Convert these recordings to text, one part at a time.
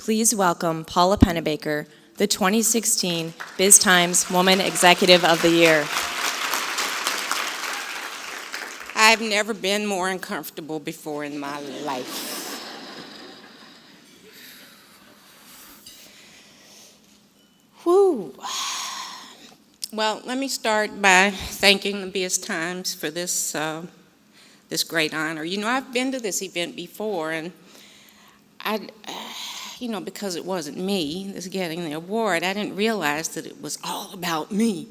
please welcome Paula Penebaker, the 2016 BizTimes Woman Executive of the Year. I've never been more uncomfortable before in my life. Whew. Well, let me start by thanking the BizTimes for this great honor. You know, I've been to this event before, and because it wasn't me that's getting the award, I didn't realize that it was all about me.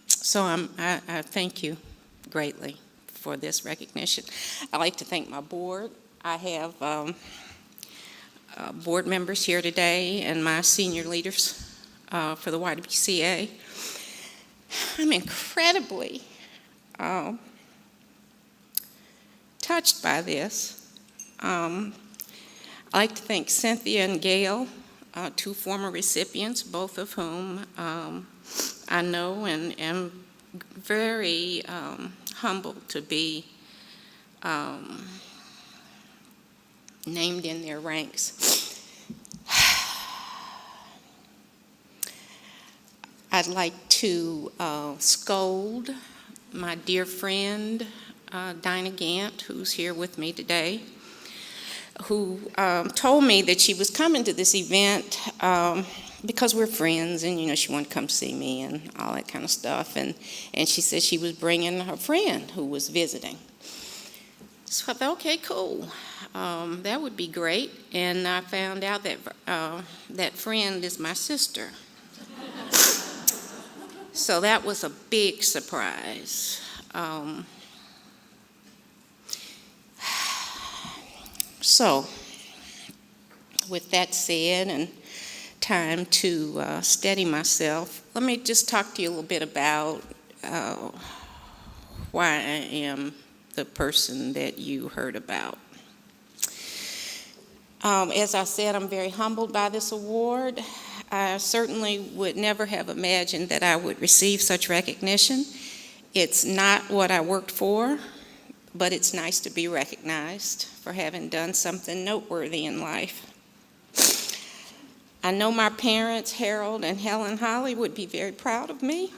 So I thank you greatly for this recognition. I'd like to thank my board. I have board members here today and my senior leaders for the YWCA. I'm incredibly touched by this. I'd like to thank Cynthia and Gail, two former recipients, both of whom I know and am very humbled to be named in their ranks. I'd like to scold my dear friend, Dinah Gant, who's here with me today, who told me that she was coming to this event because we're friends, and she wanted to come see me and all that kind of stuff, and she said she was bringing her friend who was visiting. So I thought, okay, cool, that would be great, and I found out that that friend is my sister. So that was a big surprise. So, with that said, and time to steady myself, let me just talk to you a little bit about why I am the person that you heard about. As I said, I'm very humbled by this award. I certainly would never have imagined that I would receive such recognition. It's not what I worked for, but it's nice to be recognized for having done something noteworthy in life. I know my parents, Harold and Helen Holly, would be very proud of me.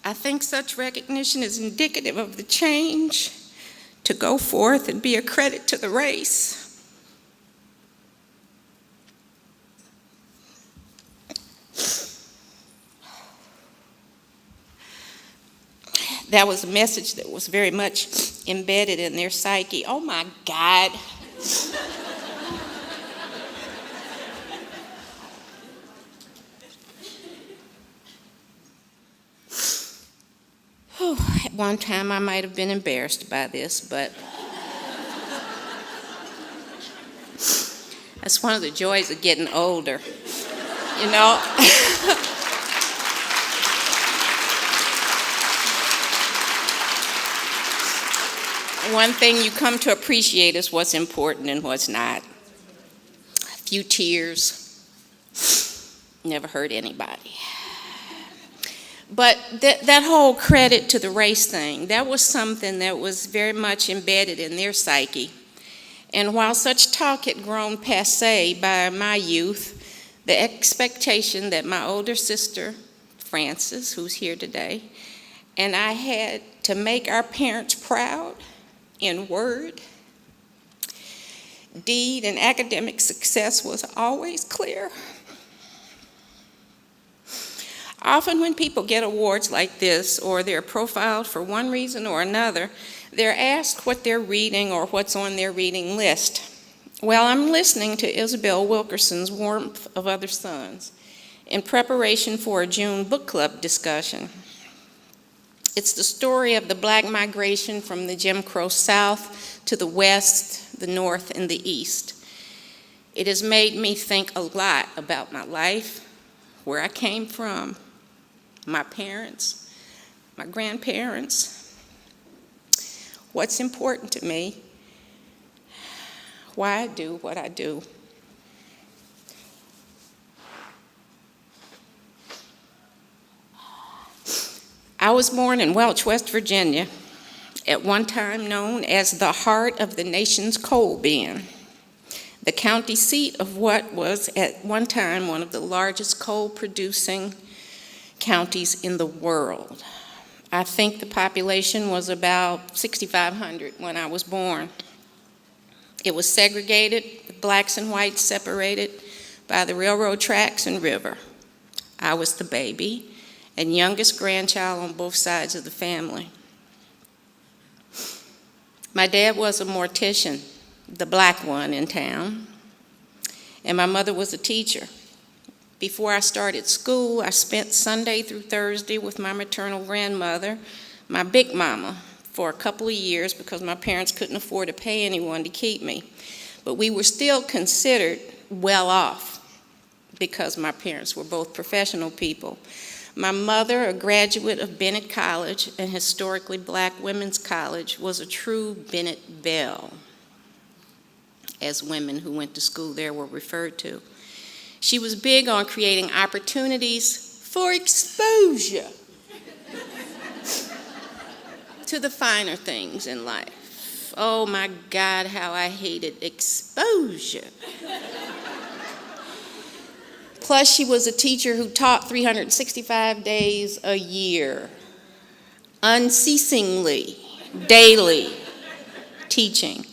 I think such recognition is indicative of the change to go forth and be a credit to the race. That was a message that was very much embedded in their psyche. Oh my God. At one time I might have been embarrassed by this, but that's one of the joys of getting older, One thing you come to appreciate is what's important and what's not. A few tears never hurt anybody. But that whole credit to the race thing, that was something that was very much embedded in their psyche. And while such talk had grown passé by my youth, the expectation that my older sister, Frances, who's here today, and I had to make our parents proud in word, deed, and academic success was always clear. Often when people get awards like this, or they're profiled for one reason or another, they're asked what they're reading or what's on their reading list. Well, I'm listening to Isabel Wilkerson's Warmth of Other Suns in preparation for a June book club discussion. It's the story of the Black migration from the Jim Crow South to the West, the North, and the East. It has made me think a lot about my life, where I came from, my parents, my grandparents, what's important to me, why I do what I do. I was born in Welch, West Virginia, at one time known as the heart of the nation's coal bin, the county seat of what was at one time one of the largest coal-producing counties in the world. I think the population was about 6,500 when I was born. It was segregated, with blacks and whites separated by the railroad tracks and river. I was the baby and youngest grandchild on both sides of the family. My dad was a mortician, the black one in town, and my mother was a teacher. Before I started school, I spent Sunday through Thursday with my maternal grandmother, my big mama, for a couple of years because my parents couldn't afford to pay anyone to keep me. But we were still considered well off because my parents were both professional people. My mother, a graduate of Bennett College, an historically black women's college, was a true Bennett Belle, as women who went to school there were referred to. She was big on creating opportunities for exposure to the finer things in life. Oh my God, how I hated exposure. Plus, she was a teacher who taught 365 days a year, unceasingly, daily teaching.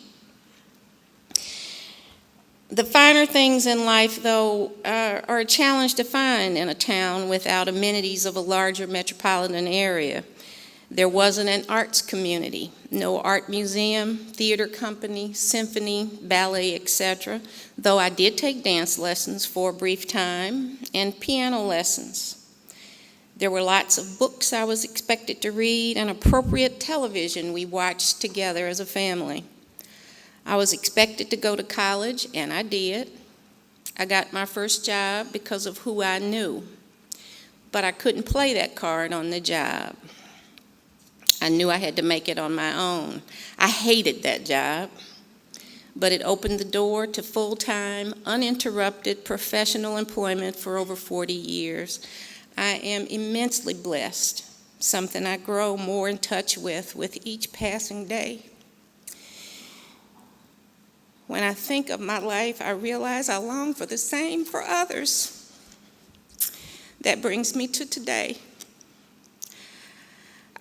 The finer things in life, though, are a challenge to find in a town without amenities of a larger metropolitan area. There wasn't an arts community, no art museum, theater company, symphony, ballet, etc., though I did take dance lessons for a brief time and piano lessons. There were lots of books I was expected to read and appropriate television we watched together as a family. I was expected to go to college, and I did. I got my first job because of who I knew, but I couldn't play that card on the job. I knew I had to make it on my own. I hated that job, but it opened the door to full-time, uninterrupted professional employment for over 40 years. I am immensely blessed, something I grow more in touch with each passing day. When I think of my life, I realize I long for the same for others. That brings me to today.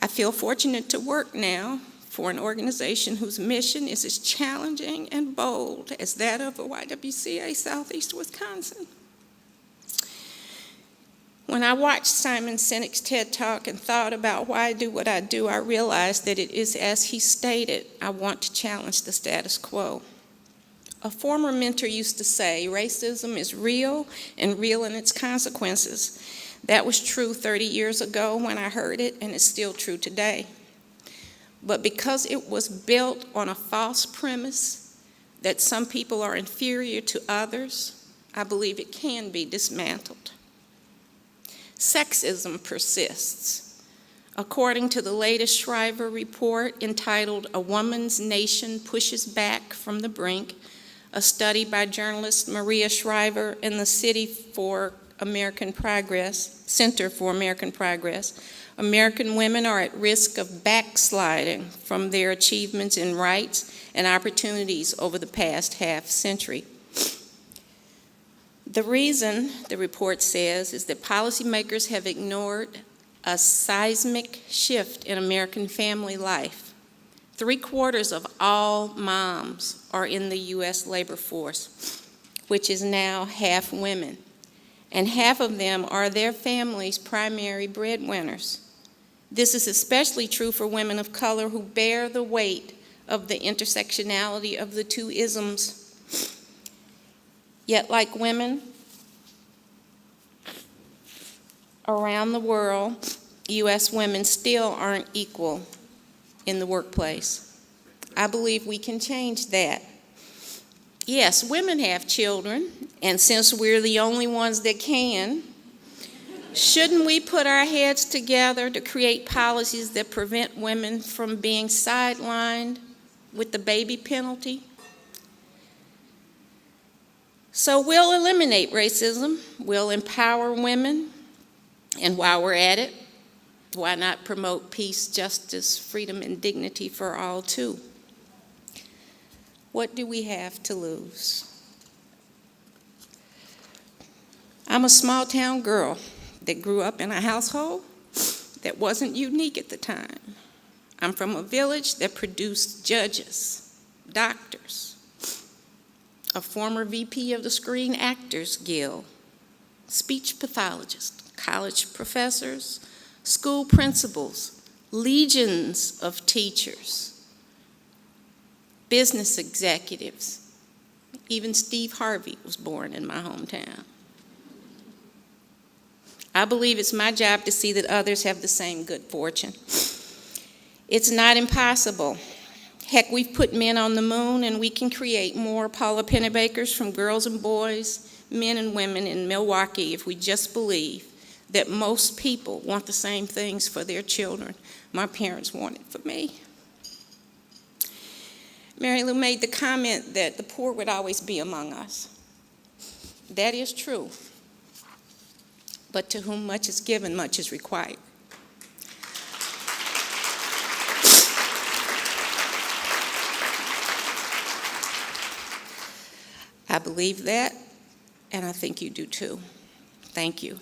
I feel fortunate to work now for an organization whose mission is as challenging and bold as that of the YWCA Southeast Wisconsin. When I watched Simon Sinek's TED Talk and thought about why I do what I do, I realized that it is as he stated, I want to challenge the status quo. A former mentor used to say, racism is real and real in its consequences. That was true 30 years ago when I heard it, and it's still true today. But because it was built on a false premise that some people are inferior to others, I believe it can be dismantled. Sexism persists. According to the latest Shriver report entitled A Woman's Nation Pushes Back from the Brink, a study by journalist Maria Shriver in the Center for American Progress, American women are at risk of backsliding from their achievements in rights and opportunities over the past half century. The reason, the report says, is that policymakers have ignored a seismic shift in American family life. 3/4 of all moms are in the U.S. labor force, which is now half women, and half of them are their family's primary breadwinners. This is especially true for women of color who bear the weight of the intersectionality of the two isms. Yet, like women around the world, U.S. women still aren't equal in the workplace. I believe we can change that. Yes, women have children, and since we're the only ones that can, shouldn't we put our heads together to create policies that prevent women from being sidelined with the baby penalty? So we'll eliminate racism, we'll empower women, and while we're at it, Why not promote peace, justice, freedom, and dignity for all, too? What do we have to lose? I'm a small-town girl that grew up in a household that wasn't unique at the time. I'm from a village that produced judges, doctors, a former VP of the Screen Actors Guild, speech pathologists, college professors, school principals, legions of teachers, business executives. Even Steve Harvey was born in my hometown. I believe it's my job to see that others have the same good fortune. It's not impossible. Heck, we've put men on the moon, and we can create more Paula Penebakers from girls and boys, men and women in Milwaukee if we just believe that most people want the same things for their children my parents wanted for me. Mary Lou made the comment that the poor would always be among us. That is true. But to whom much is given, much is required. I believe that, and I think you do too. Thank you.